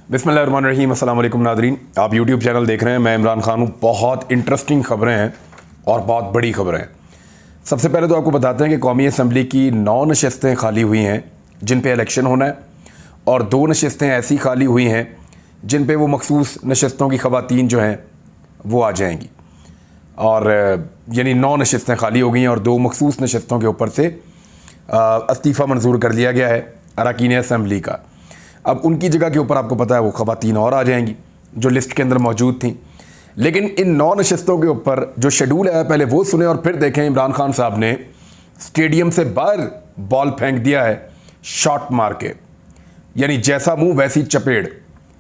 बिस्मिल्लाहिर्रहमानिर्रहीम। अस्सलाम वालेकुम नादरीन, आप यूट्यूब चैनल देख रहे हैं। मैं इमरान खान हूँ। बहुत इंटरेस्टिंग खबरें हैं और बहुत बड़ी खबरें हैं। सबसे पहले तो आपको बताते हैं कि कौमी असम्बली की 9 नशस्तें खाली हुई हैं जिन पे इलेक्शन होना है, और 2 नशस्तें ऐसी खाली हुई हैं जिन पे वो मखसूस नशस्तों की ख़वातीन जो हैं वो आ जाएंगी। और यानी 9 नशस्तें खाली हो गई हैं और 2 मखसूस नशस्तों के ऊपर से इस्तीफ़ा मंजूर कर लिया गया है अरकान असम्बली का। अब उनकी जगह के ऊपर आपको पता है वो ख़वातीन और आ जाएंगी जो लिस्ट के अंदर मौजूद थी। लेकिन इन 9 नशस्तों के ऊपर जो शेड्यूल है पहले वो सुने और फिर देखें। इमरान खान साहब ने स्टेडियम से बाहर बॉल फेंक दिया है शॉट मार के, यानी जैसा मुंह वैसी चपेड़,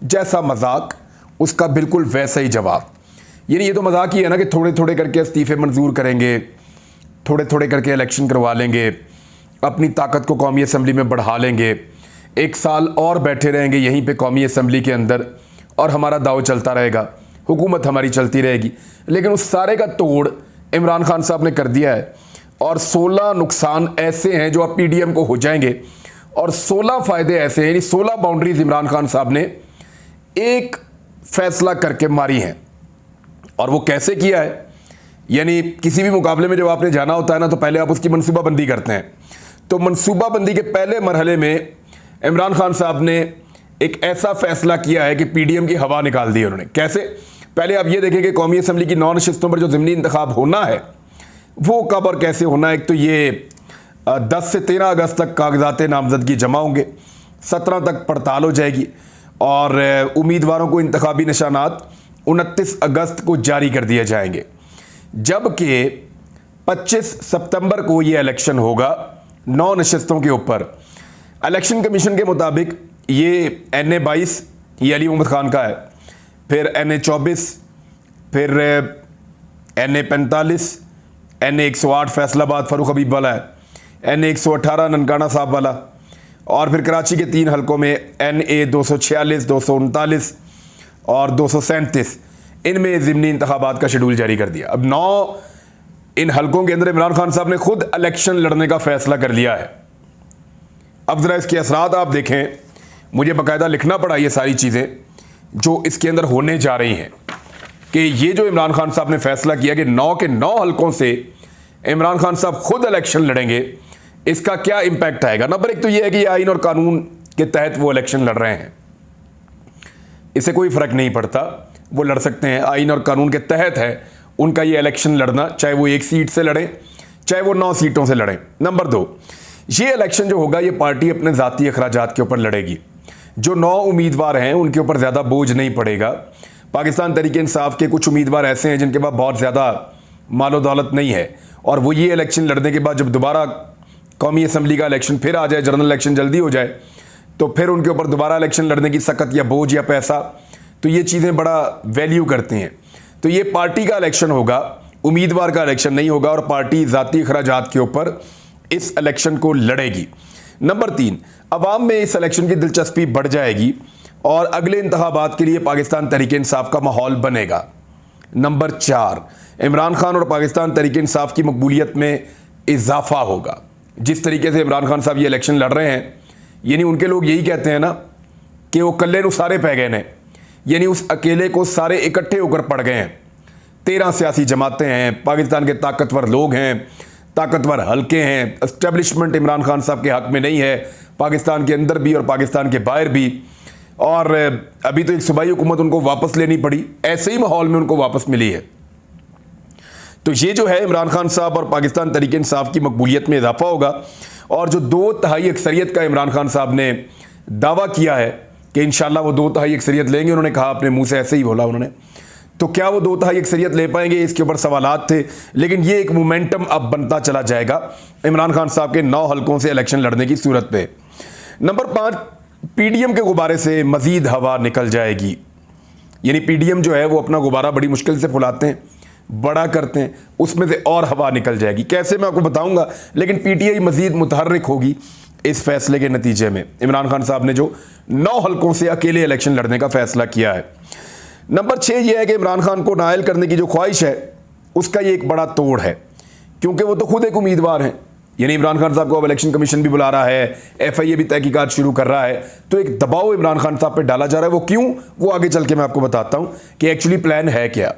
जैसा मजाक उसका बिल्कुल वैसा ही जवाब। यानी ये तो मजाक ही है ना कि थोड़े थोड़े करके इस्तीफ़े मंजूर करेंगे, थोड़े थोड़े करके इलेक्शन करवा लेंगे, अपनी ताकत को कौमी असम्बली में बढ़ा लेंगे, 1 साल और बैठे रहेंगे यहीं पे कौमी असम्बली के अंदर और हमारा दाव चलता रहेगा, हुकूमत हमारी चलती रहेगी। लेकिन उस सारे का तोड़ इमरान खान साहब ने कर दिया है और 16 नुकसान ऐसे हैं जो अब पीडीएम को हो जाएंगे और 16 फ़ायदे ऐसे हैं, यानी 16 बाउंड्रीज इमरान खान साहब ने एक फैसला करके मारी हैं। और वो कैसे किया है, यानी किसी भी मुकाबले में जब आपने जाना होता है ना तो पहले आप उसकी मनसूबाबंदी करते हैं। तो मनसूबाबंदी के पहले मरहले में इमरान खान साहब ने एक ऐसा फैसला किया है कि पीडीएम की हवा निकाल दी उन्होंने। कैसे? पहले आप ये देखें कि कौमी असम्बली की 9 नशस्तों पर जो ज़िमनी इंतखाब होना है वो कब और कैसे होना है। एक तो ये 10 से 13 अगस्त तक कागजात नामजदगी जमा होंगे, 17 तक पड़ताल हो जाएगी और उम्मीदवारों को इंतखाबी निशानात 29 अगस्त को जारी कर दिए जाएंगे, जबकि 25 सितंबर को ये इलेक्शन होगा 9 नशस्तों के ऊपर। इलेक्शन कमीशन के मुताबिक ये NA 22 ये अली मोहम्मद खान का है, फिर NA 24, फिर NA 45, NA 108 फैसलाबाद फ़ारूक हबीब वाला है, NA 118 ननकाना साहब वाला, और फिर कराची के 3 हलकों में NA 246, 239 और 237, इनमें ज़िमनी इंतखाबात का शेड्यूल जारी कर दिया। अब 9 इन हलकों के अंदर इमरान खान साहब ने खुद इलेक्शन लड़ने का फैसला कर लिया है। अब ज़रा इसके असरात आप देखें, मुझे बाकायदा लिखना पड़ा ये सारी चीज़ें जो इसके अंदर होने जा रही हैं कि ये जो इमरान खान साहब ने फैसला किया कि 9 के 9 हलकों से इमरान खान साहब खुद इलेक्शन लड़ेंगे, इसका क्या इम्पैक्ट आएगा। नंबर 1 तो ये है कि ये आइन और कानून के तहत वो इलेक्शन लड़ रहे हैं, इससे कोई फ़र्क नहीं पड़ता, वो लड़ सकते हैं। आइन और कानून के तहत है उनका ये इलेक्शन लड़ना, चाहे वो 1 सीट से लड़ें चाहे वो 9 सीटों से लड़ें। नंबर 2, ये इलेक्शन जो होगा ये पार्टी अपने ज़ाती अखराजात के ऊपर लड़ेगी। जो 9 उम्मीदवार हैं उनके ऊपर ज़्यादा बोझ नहीं पड़ेगा। पाकिस्तान तहरीक इंसाफ के कुछ उम्मीदवार ऐसे हैं जिनके पास बहुत ज़्यादा मालो दौलत नहीं है और वो ये इलेक्शन लड़ने के बाद जब दोबारा कौमी असम्बली का इलेक्शन फिर आ जाए, जनरल इलेक्शन जल्दी हो जाए, तो फिर उनके ऊपर दोबारा इलेक्शन लड़ने की सकत या बोझ या पैसा, तो ये चीज़ें बड़ा वैल्यू करती हैं। तो ये पार्टी का इलेक्शन होगा, उम्मीदवार का इलेक्शन नहीं होगा और पार्टी ज़ाती अखराजात के ऊपर इस इलेक्शन को लड़ेगी। नंबर 3, अवाम में इस इलेक्शन की दिलचस्पी बढ़ जाएगी और अगले इंतखाबात के लिए पाकिस्तान तहरीक इंसाफ का माहौल बनेगा। नंबर 4, इमरान खान और पाकिस्तान तहरीक इंसाफ की मकबूलियत में इजाफा होगा। जिस तरीके से इमरान खान साहब ये इलेक्शन लड़ रहे हैं, यानी उनके लोग यही कहते हैं ना कि वो कल्ले नु सारे पै गए ने, यानी उस अकेले को सारे इकट्ठे होकर पड़ गए हैं। 13 सियासी जमातें हैं, पाकिस्तान के ताकतवर लोग हैं, ताकतवर हल्के हैं, एस्टेब्लिशमेंट इमरान खान साहब के हक में नहीं है, पाकिस्तान के अंदर भी और पाकिस्तान के बाहर भी। और अभी तो एक सूबाई हुकूमत उनको वापस लेनी पड़ी, ऐसे ही माहौल में उनको वापस मिली है। तो ये जो है इमरान खान साहब और पाकिस्तान तहरीक इंसाफ की मकबूलियत में इजाफा होगा। और जो 2/3 अक्सरियत का इमरान खान साहब ने दावा किया है कि इंशाल्लाह वो 2/3 अक्सरियत लेंगे, उन्होंने कहा अपने मुँह से, ऐसे ही बोला उन्होंने, तो क्या वो 2/3 अक्सरियत ले पाएंगे, इसके ऊपर सवालात थे। लेकिन ये एक मोमेंटम अब बनता चला जाएगा इमरान खान साहब के 9 हलकों से इलेक्शन लड़ने की सूरत पे। नंबर 5, पीडीएम के गुब्बारे से मजीद हवा निकल जाएगी। यानी पीडीएम जो है वो अपना गुब्बारा बड़ी मुश्किल से फुलाते हैं, बड़ा करते हैं, उसमें से और हवा निकल जाएगी। कैसे मैं आपको बताऊंगा, लेकिन पीटीआई मजीद मुतहर्रिक होगी इस फैसले के नतीजे में। इमरान खान साहब ने जो 9 हलकों से अकेले इलेक्शन लड़ने का फैसला किया है। नंबर 6 ये है कि इमरान खान को नाअहल करने की जो ख्वाहिश है उसका ये एक बड़ा तोड़ है, क्योंकि वो तो खुद एक उम्मीदवार हैं, यानी इमरान खान साहब को अब इलेक्शन कमीशन भी बुला रहा है, FIA भी तहकीकात शुरू कर रहा है, तो एक दबाव इमरान खान साहब पे डाला जा रहा है। वो क्यों, वो आगे चल के मैं आपको बताता हूं कि एक्चुअली प्लान है क्या।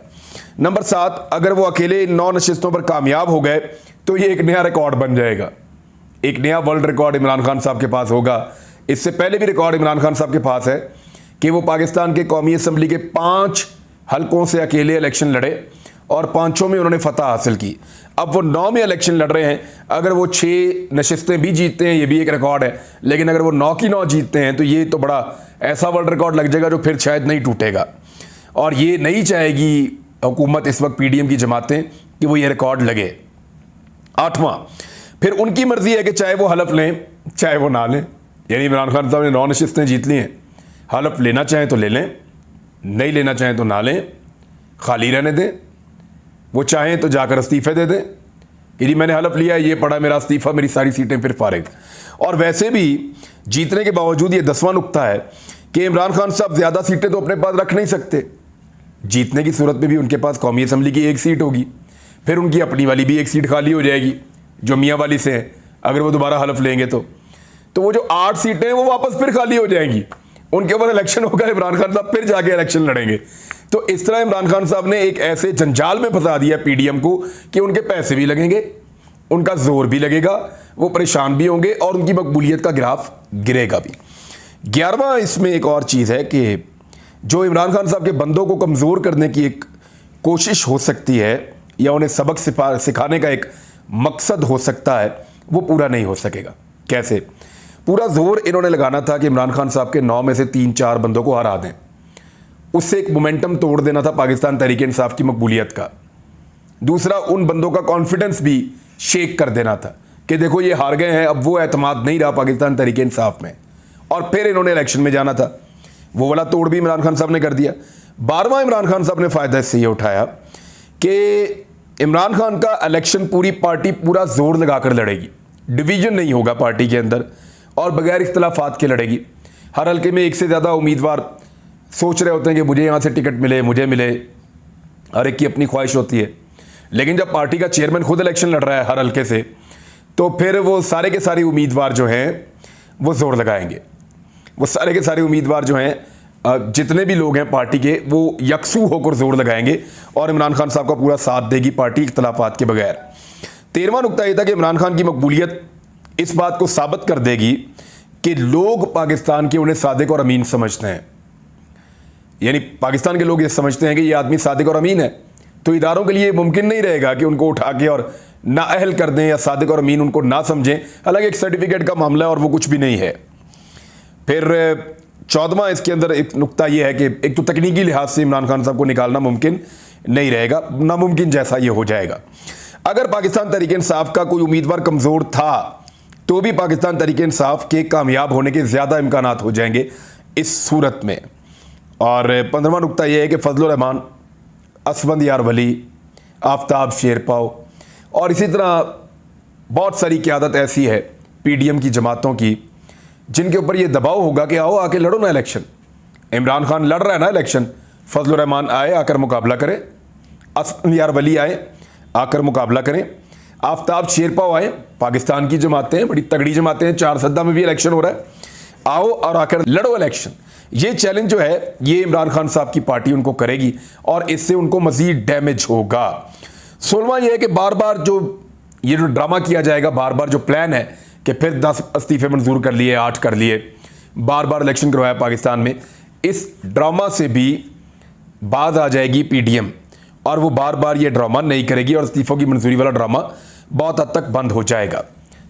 नंबर 7, अगर वो अकेले 9 नशिस्तों पर कामयाब हो गए तो ये एक नया रिकॉर्ड बन जाएगा, एक नया वर्ल्ड रिकॉर्ड इमरान खान साहब के पास होगा। इससे पहले भी रिकॉर्ड इमरान खान साहब के पास है कि वो पाकिस्तान के कौमी असम्बली के 5 हलकों से अकेले इलेक्शन लड़े और 5 में उन्होंने फतह हासिल की। अब वो 9 में इलेक्शन लड़ रहे हैं, अगर वो 6 नशिस्तें भी जीतते हैं ये भी एक रिकॉर्ड है, लेकिन अगर वो 9 की 9 जीतते हैं तो ये तो बड़ा ऐसा वर्ल्ड रिकॉर्ड लग जाएगा जो फिर शायद नहीं टूटेगा। और ये नहीं चाहेगी हुकूमत इस वक्त PDM की जमातें कि वो ये रिकॉर्ड लगे। 8वां, फिर उनकी मर्जी है कि चाहे वो हलफ लें चाहे वो ना लें। यानी इमरान खान साहब ने 9 नशिस्तें जीत ली हैं, हलफ लेना चाहें तो ले लें, नहीं लेना चाहें तो ना लें, खाली रहने दें। वो चाहें तो जाकर इस्तीफे दे दें कि जी मैंने हलफ लिया, ये पड़ा मेरा इस्तीफा, मेरी सारी सीटें फिर फारिग। और वैसे भी जीतने के बावजूद ये 10वां नुक्ता है कि इमरान खान साहब ज़्यादा सीटें तो अपने पास रख नहीं सकते। जीतने की सूरत में भी उनके पास कौमी असम्बली की 1 सीट होगी, फिर उनकी अपनी वाली भी 1 सीट खाली हो जाएगी जो मियाँ वाली से है। अगर वो दोबारा हलफ लेंगे तो वो जो 8 सीटें हैं वो वापस फिर खाली हो जाएंगी, उनके ऊपर इलेक्शन होगा, इमरान खान साहब फिर जाके इलेक्शन लड़ेंगे। तो इस तरह इमरान खान साहब ने एक ऐसे जंजाल में फंसा दिया PDM को कि उनके पैसे भी लगेंगे, उनका जोर भी लगेगा, वो परेशान भी होंगे और उनकी मकबूलियत का ग्राफ गिरेगा भी। 11वां इसमें एक और चीज़ है कि जो इमरान खान साहब के बंदों को कमज़ोर करने की एक कोशिश हो सकती है या उन्हें सबक सिखाने का एक मकसद हो सकता है, वो पूरा नहीं हो सकेगा। कैसे? पूरा जोर इन्होंने लगाना था कि इमरान खान साहब के 9 में से 3-4 बंदों को हरा दें, उससे एक मोमेंटम तोड़ देना था पाकिस्तान तहरीक इंसाफ की मकबूलियत का। दूसरा, उन बंदों का कॉन्फिडेंस भी शेक कर देना था कि देखो ये हार गए हैं, अब वो एतमाद नहीं रहा पाकिस्तान तहरीक इंसाफ में, और फिर इन्होंने इलेक्शन में जाना था। वो वाला तोड़ भी इमरान खान साहब ने कर दिया। 12वां इमरान खान साहब ने फ़ायदा इससे ये उठाया कि इमरान खान का इलेक्शन पूरी पार्टी पूरा जोर लगाकर लड़ेगी, डिवीजन नहीं होगा पार्टी के अंदर और बगैर इख्तलाफात के लड़ेगी। हर हल्के में 1 से ज़्यादा उम्मीदवार सोच रहे होते हैं कि मुझे यहाँ से टिकट मिले, मुझे मिले, हर एक की अपनी ख्वाहिश होती है। लेकिन जब पार्टी का चेयरमैन खुद इलेक्शन लड़ रहा है हर हल्के से, तो फिर वो सारे के सारे उम्मीदवार जो हैं वो जोर लगाएंगे। वो सारे के सारे उम्मीदवार जो हैं, जितने भी लोग हैं पार्टी के, वो यकसू होकर जोर लगाएंगे और इमरान खान साहब का पूरा साथ देगी पार्टी इख्तलाफात के बगैर। 13वां नुकता यह था कि इमरान खान की मकबूलियत इस बात को साबित कर देगी कि लोग पाकिस्तान के उन्हें सादिक और अमीन समझते हैं। यानी पाकिस्तान के लोग ये समझते हैं कि ये आदमी सादिक और अमीन है, तो इदारों के लिए मुमकिन नहीं रहेगा कि उनको उठा के और नाअहल कर दें या सादिक और अमीन उनको ना समझें। हालांकि एक सर्टिफिकेट का मामला है और वो कुछ भी नहीं है। फिर 14वां इसके अंदर एक नुकता यह है कि एक तो तकनीकी लिहाज से इमरान खान साहब को निकालना मुमकिन नहीं रहेगा, नामुमकिन जैसा ये हो जाएगा। अगर पाकिस्तान तहरीक इंसाफ का कोई उम्मीदवार कमज़ोर था तो भी पाकिस्तान तहरीक इंसाफ के कामयाब होने के ज़्यादा इम्कानात हो जाएंगे इस सूरत में। और 15वां नुकता यह है कि फजलुर रहमान, असफंदियार वली, आफ्ताब शेरपाव और इसी तरह बहुत सारी क़यादत ऐसी है PDM की जमातों की जिनके ऊपर ये दबाव होगा कि आओ आके लड़ो ना इलेक्शन। इमरान खान लड़ रहा है ना इलेक्शन, फजलुर रहमान आए आकर मुकाबला करें, असफंदियार वली आए आकर मुकाबला करें, आफ्ताब शेरपाव आए, पाकिस्तान की जमातें बड़ी तगड़ी जमातें हैं, 4 सद्दा में भी इलेक्शन हो रहा है, आओ और आकर लड़ो इलेक्शन। ये चैलेंज जो है ये इमरान खान साहब की पार्टी उनको करेगी और इससे उनको मजीद डैमेज होगा। 16वां यह है कि बार बार जो ये जो ड्रामा किया जाएगा, बार बार जो प्लान है कि फिर 10 इस्तीफे मंजूर कर लिए, 8 कर लिए, बार बार इलेक्शन करवाया पाकिस्तान में, इस ड्रामा से भी बाज आ जाएगी PDM और वो बार बार ये ड्रामा नहीं करेगी और इस्तीफों की मंजूरी वाला ड्रामा बहुत हद तक बंद हो जाएगा।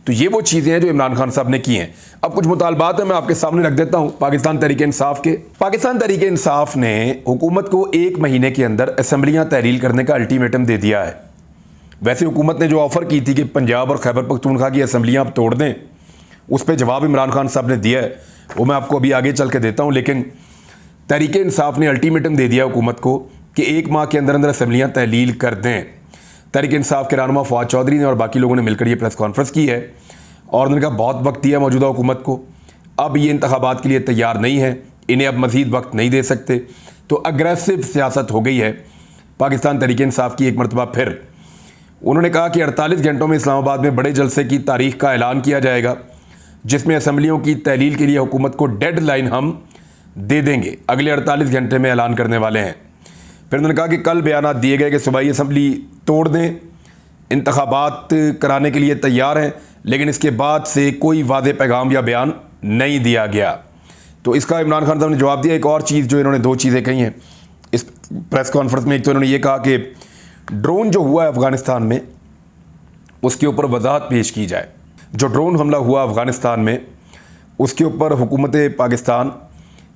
तो ये वो चीज़ें हैं जो इमरान खान साहब ने की हैं। अब कुछ मुतालबात है मैं आपके सामने रख देता हूँ पाकिस्तान तहरीक इंसाफ के। पाकिस्तान तहरीक इंसाफ ने हुकूमत को 1 महीने के अंदर असम्बलियाँ तहरील करने का अल्टीमेटम दे दिया है। वैसे हुकूमत ने जो ऑफ़र की थी कि पंजाब और खैबर पख्तूनख्वा की असम्बलियाँ आप तोड़ दें, उस पर जवाब इमरान खान साहब ने दिया है, वो मैं आपको अभी आगे चल के देता हूँ। लेकिन तहरीक इंसाफ ने अल्टीमेटम दे दिया हुकूमत को कि 1 माह के अंदर अंदर असम्बलियाँ तहलील कर दें। तहरीक इंसाफ के रहनुमा फवाद चौधरी ने और बाकी लोगों ने मिलकर ये प्रेस कॉन्फ्रेंस की है और उन्होंने कहा बहुत वक्त दिया मौजूदा हुकूमत को, अब ये इंतखाबात के लिए तैयार नहीं है, इन्हें अब मज़ीद वक्त नहीं दे सकते। तो अग्रेसिव सियासत हो गई है पाकिस्तान तहरीक इंसाफ की एक मरतबा फिर। उन्होंने कहा कि 48 घंटों में इस्लामाबाद में बड़े जलसे की तारीख का ऐलान किया जाएगा, जिसमें असम्बलियों की तहलील के लिए हुकूमत को डेडलाइन हम दे देंगे, अगले 48 घंटे में ऐलान करने वाले हैं। फिर उन्होंने कहा कि कल बयान दिए गए कि सूबाई असम्बली तोड़ दें, इंतखाबात कराने के लिए तैयार हैं, लेकिन इसके बाद से कोई वादे पैगाम या बयान नहीं दिया गया। तो इसका इमरान खान साहब ने जवाब दिया। एक और चीज़ जो इन्होंने दो चीज़ें कही हैं इस प्रेस कॉन्फ्रेंस में, एक तो इन्होंने ये कहा कि ड्रोन जो हुआ है अफ़गानिस्तान में उसके ऊपर वजाहत पेश की जाए। जो ड्रोन हमला हुआ अफ़गानिस्तान में उसके ऊपर हुकूमत पाकिस्तान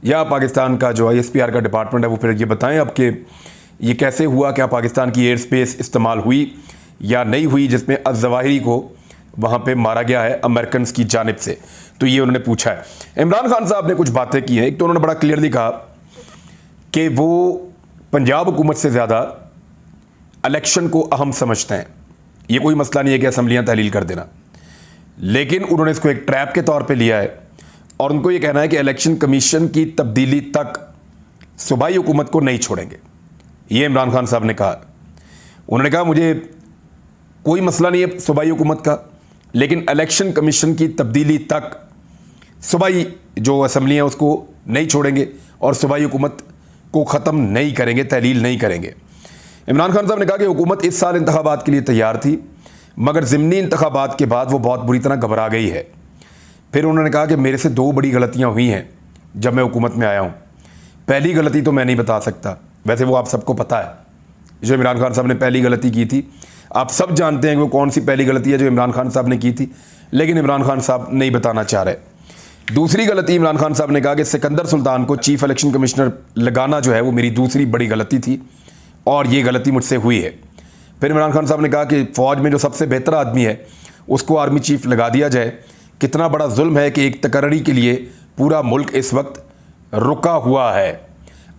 या पाकिस्तान का जो ISPR का डिपार्टमेंट है वो फिर ये बताएं अब कि ये कैसे हुआ, क्या पाकिस्तान की एयर स्पेस इस्तेमाल हुई या नहीं हुई, जिसमें अज़वाहिरी को वहाँ पे मारा गया है अमेरिकन की जानिब से। तो ये उन्होंने पूछा है। इमरान खान साहब ने कुछ बातें की हैं। एक तो उन्होंने बड़ा क्लियरली कहा कि वो पंजाब हुकूमत से ज़्यादा इलेक्शन को अहम समझते हैं। ये कोई मसला नहीं है कि असम्बलियाँ तहलील कर देना, लेकिन उन्होंने इसको एक ट्रैप के तौर पे लिया है और उनको ये कहना है कि इलेक्शन कमीशन की तब्दीली तक सूबाई हुकूमत को नहीं छोड़ेंगे। ये इमरान खान साहब ने कहा। उन्होंने कहा मुझे कोई मसला नहीं है सूबाई हुकूमत का, लेकिन इलेक्शन कमीशन की तब्दीली तक सूबाई जो असम्बलियाँ उसको नहीं छोड़ेंगे और सूबाई हुकूमत को ख़त्म नहीं करेंगे, तहलील नहीं करेंगे। इमरान खान साहब ने कहा कि हुकूमत इस साल इंतखाबात के लिए तैयार थी, मगर ज़िमनी इंतखाबात के बाद वो बहुत बुरी तरह घबरा गई है। फिर उन्होंने कहा कि मेरे से दो बड़ी गलतियां हुई हैं जब मैं हुकूमत में आया हूं। पहली गलती तो मैं नहीं बता सकता, वैसे वो आप सबको पता है जो इमरान खान साहब ने पहली गलती की थी। आप सब जानते हैं कि वो कौन सी पहली गलती है जो इमरान खान साहब ने की थी, लेकिन इमरान खान साहब नहीं बताना चाह रहे। दूसरी गलती इमरान खान साहब ने कहा कि सिकंदर सुल्तान को चीफ इलेक्शन कमिश्नर लगाना जो है वो मेरी दूसरी बड़ी गलती थी और ये गलती मुझसे हुई है। फिर इमरान खान साहब ने कहा कि फ़ौज में जो सबसे बेहतर आदमी है उसको आर्मी चीफ लगा दिया जाए। कितना बड़ा जुल्म है कि एक तकर्री के लिए पूरा मुल्क इस वक्त रुका हुआ है।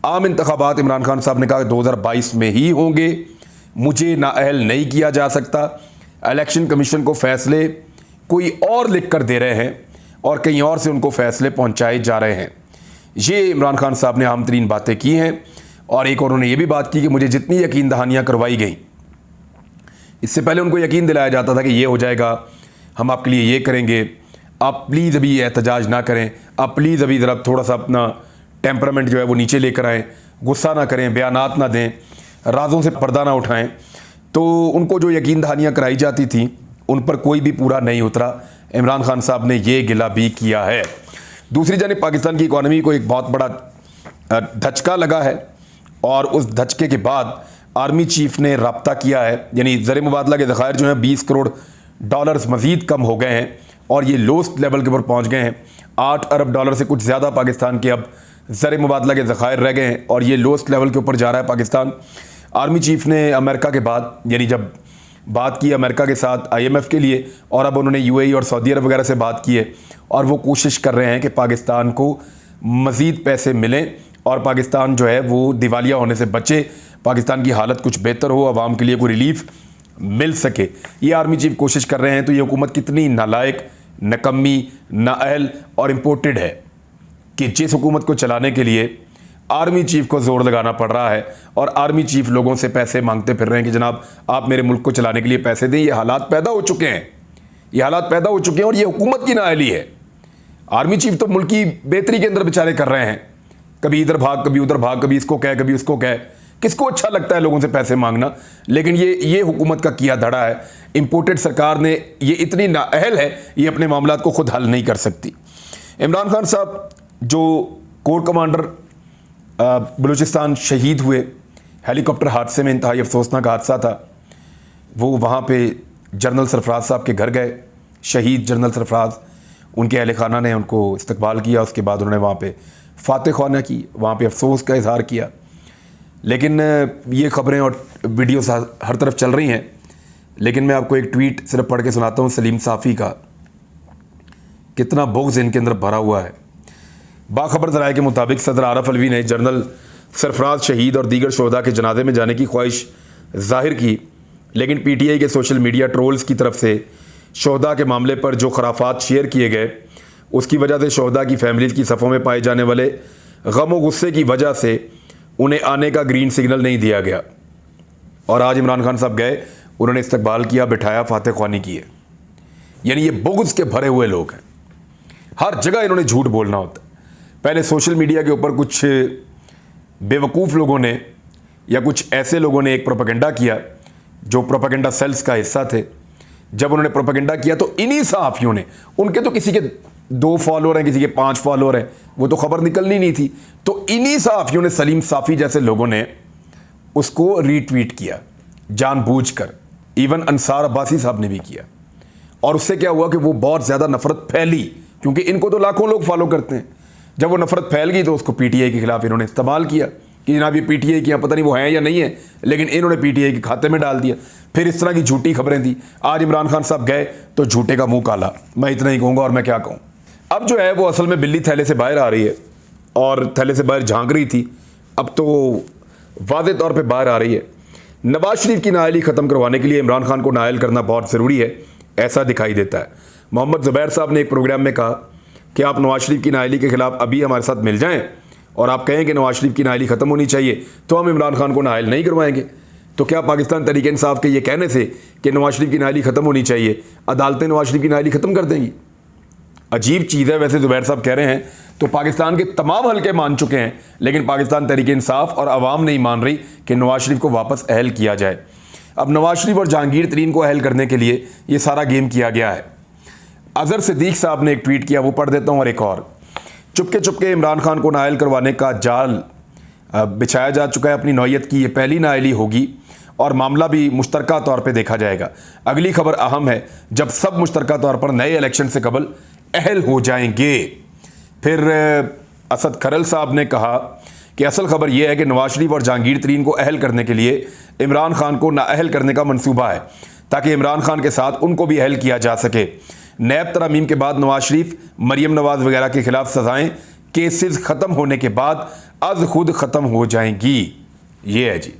आम इंतखाबात इमरान खान साहब ने कहा 2022 में ही होंगे, मुझे नाअहल नहीं किया जा सकता। इलेक्शन कमीशन को फैसले कोई और लिख कर दे रहे हैं और कहीं और से उनको फैसले पहुंचाए जा रहे हैं। ये इमरान खान साहब ने आम तरीन बातें की हैं। और एक और उन्होंने ये भी बात की कि मुझे जितनी यकीन दहानियाँ करवाई गई, इससे पहले उनको यकीन दिलाया जाता था कि ये हो जाएगा, हम आपके लिए ये करेंगे, आप प्लीज़ अभी एहतजाज ना करें, आप प्लीज़ अभी ज़रा थोड़ा सा अपना टेम्परामेंट जो है वो नीचे लेकर आएँ, गुस्सा ना करें, बयानात ना दें, राज़ों से पर्दा ना उठाएं। तो उनको जो यकीन दहानियाँ कराई जाती थी उन पर कोई भी पूरा नहीं उतरा। इमरान खान साहब ने ये गिला भी किया है। दूसरी जानिब पाकिस्तान की इकॉनमी को एक बहुत बड़ा धचका लगा है और उस धचके के बाद आर्मी चीफ ने राब्ता किया है, यानी ज़र मुबादला के ज़खायर जो हैं 20 करोड़ डॉलर्स मज़ीद कम हो गए हैं और ये लोस्ट लेवल के ऊपर पहुंच गए हैं। 8 अरब डॉलर से कुछ ज़्यादा पाकिस्तान के अब ज़र मुबादला के ज़खायर रह गए हैं और ये लोस्ट लेवल के ऊपर जा रहा है पाकिस्तान। आर्मी चीफ ने अमेरिका के बाद, यानी जब बात की अमेरिका के साथ IMF के लिए, और अब उन्होंने UAE और सऊदी अरब वगैरह से बात की है और वो कोशिश कर रहे हैं कि पाकिस्तान को मज़ीद पैसे मिलें और पाकिस्तान जो है वो दिवालिया होने से बचे, पाकिस्तान की हालत कुछ बेहतर हो, आवाम के लिए कोई रिलीफ मिल सके। ये आर्मी चीफ कोशिश कर रहे हैं। तो ये हुकूमत कितनी नालायक, नकम्मी, नाअहल और इम्पोर्टेड है कि जिस हुकूमत को चलाने के लिए आर्मी चीफ को ज़ोर लगाना पड़ रहा है और आर्मी चीफ लोगों से पैसे मांगते फिर रहे हैं कि जनाब आप मेरे मुल्क को चलाने के लिए पैसे दें। ये हालात पैदा हो चुके हैं, ये हालात पैदा हो चुके हैं और ये हुकूमत की नाअहली है। आर्मी चीफ तो मुल्क की बेहतरी के अंदर बेचारे कर रहे हैं, कभी इधर भाग, कभी उधर भाग, कभी इसको कह, कभी उसको कह। किसको अच्छा लगता है लोगों से पैसे मांगना? लेकिन ये हुकूमत का किया धड़ा है। इंपोर्टेड सरकार ने, ये इतनी नाअहल है, ये अपने मामलात को खुद हल नहीं कर सकती। इमरान खान साहब जो कोर कमांडर बलूचिस्तान शहीद हुए हेलीकॉप्टर हादसे में, इंतहाई अफसोसनाक हादसा था, वो वहाँ पे जनरल सरफराज साहब के घर गए, शहीद जनरल सरफराज, उनके अहल खाना ने उनको इस्तकबाल किया। उसके बाद उन्होंने वहाँ पे फातह ख्वाना की, वहाँ पे अफसोस का इजहार किया। लेकिन ये ख़बरें और वीडियोस हर तरफ चल रही हैं, लेकिन मैं आपको एक ट्वीट सिर्फ पढ़ के सुनाता हूँ सलीम साफ़ी का। कितना बुग़्ज़ इनके अंदर भरा हुआ है। बाखबर ज़राए के मुताबिक सदर आरफ अलवी ने जनरल सरफराज शहीद और दीगर शोहदा के जनाजे में जाने की ख्वाहिश ज़ाहिर की, लेकिन PTI के सोशल मीडिया ट्रोल्स की तरफ से शोहदा के मामले पर जो खराफात शेयर किए गए, उसकी वजह से शोहदा की फैमिलीज़ की सफ़ों में पाए जाने वाले गम व गुस्से की वजह से उन्हें आने का ग्रीन सिग्नल नहीं दिया गया। और आज इमरान खान साहब गए उन्होंने इस्तकबाल किया, बिठाया, फातह ख्वानी की है। यानी ये बुग़्ज़ के भरे हुए लोग हैं, हर जगह इन्होंने झूठ बोलना होता है। पहले सोशल मीडिया के ऊपर कुछ बेवकूफ़ लोगों ने या कुछ ऐसे लोगों ने एक प्रोपेगेंडा किया जो प्रोपेगेंडा सेल्स का हिस्सा थे। जब उन्होंने प्रोपेगेंडा किया तो इन्हीं सहाफ़ियों ने, उनके तो किसी के 2 फॉलोअर हैं, किसी के 5 फॉलोअर हैं, वो तो खबर निकलनी नहीं थी, तो इन्हीं सहाफ़ियों ने, सलीम साफ़ी जैसे लोगों ने उसको रीट्वीट किया जानबूझकर। इवन अंसार अब्बासी साहब ने भी किया, और उससे क्या हुआ कि वो बहुत ज़्यादा नफ़रत फैली, क्योंकि इनको तो लाखों लोग फॉलो करते हैं। जब वो नफ़रत फैल गई तो उसको पीटीआई के खिलाफ इन्होंने इस्तेमाल किया कि जनाब ये पीटीआई की, पता नहीं वो हैं या नहीं है, लेकिन इन्होंने पीटीआई के खाते में डाल दिया। फिर इस तरह की झूठी खबरें थी। आज इमरान खान साहब गए तो झूठे का मुंह काला, मैं इतना ही कहूँगा, और मैं क्या कहूँ। अब जो है वो असल में बिल्ली थैले से बाहर आ रही है, और थैले से बाहर झांक रही थी, अब तो वाज़ेह तौर पर बाहर आ रही है। नवाज शरीफ की नाअहली ख़त्म करवाने के लिए इमरान खान को नाअहल करना बहुत ज़रूरी है, ऐसा दिखाई देता है। मोहम्मद ज़ुबैर साहब ने एक प्रोग्राम में कहा कि आप नवाज शरीफ की नाअहली के ख़िलाफ़ अभी हमारे साथ मिल जाएं और आप कहें कि नवाज शरीफ की नाअहली ख़त्म होनी चाहिए, तो हम इमरान खान को नाअहल नहीं करवाएंगे। तो क्या पाकिस्तान तहरीक इंसाफ के ये कहने से कि नवाज शरीफ की नाअहली ख़त्म होनी चाहिए, अदालतें नवाज शरीफ की नाअहली ख़त्म कर देंगी? अजीब चीज़ है। वैसे ज़ुबैर साहब कह रहे हैं तो पाकिस्तान के तमाम हल्के मान चुके हैं, लेकिन पाकिस्तान तहरीक इंसाफ और अवाम नहीं मान रही कि नवाज शरीफ को वापस अहल किया जाए। अब नवाज शरीफ और जहांगीर तरीन को अहल करने के लिए ये सारा गेम किया गया है। अजहर सिद्दीक साहब ने एक ट्वीट किया, वो पढ़ देता हूँ। और एक और, चुपके चुपके इमरान खान को नाअहल करवाने का जाल बिछाया जा चुका है। अपनी नौयत की ये पहली नाअहली होगी और मामला भी मुश्तरका तौर पे देखा जाएगा। अगली खबर अहम है, जब सब मुश्तरका तौर पर नए इलेक्शन से कबल अहल हो जाएंगे। फिर असद खरल साहब ने कहा कि असल खबर यह है कि नवाज शरीफ और जहांगीर तरीन को अहल करने के लिए इमरान खान को नाअहल करने का मंसूबा है, ताकि इमरान खान के साथ उनको भी अहल किया जा सके। नैब तरमीम के बाद नवाज शरीफ, मरियम नवाज वगैरह के खिलाफ सजाएं केसेस ख़त्म होने के बाद अज खुद ख़त्म हो जाएंगी। ये है जी।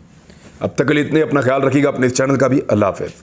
अब तक के लिए इतने, अपना ख्याल रखिएगा, अपने इस चैनल का भी। अल्लाह हाफ़िज़।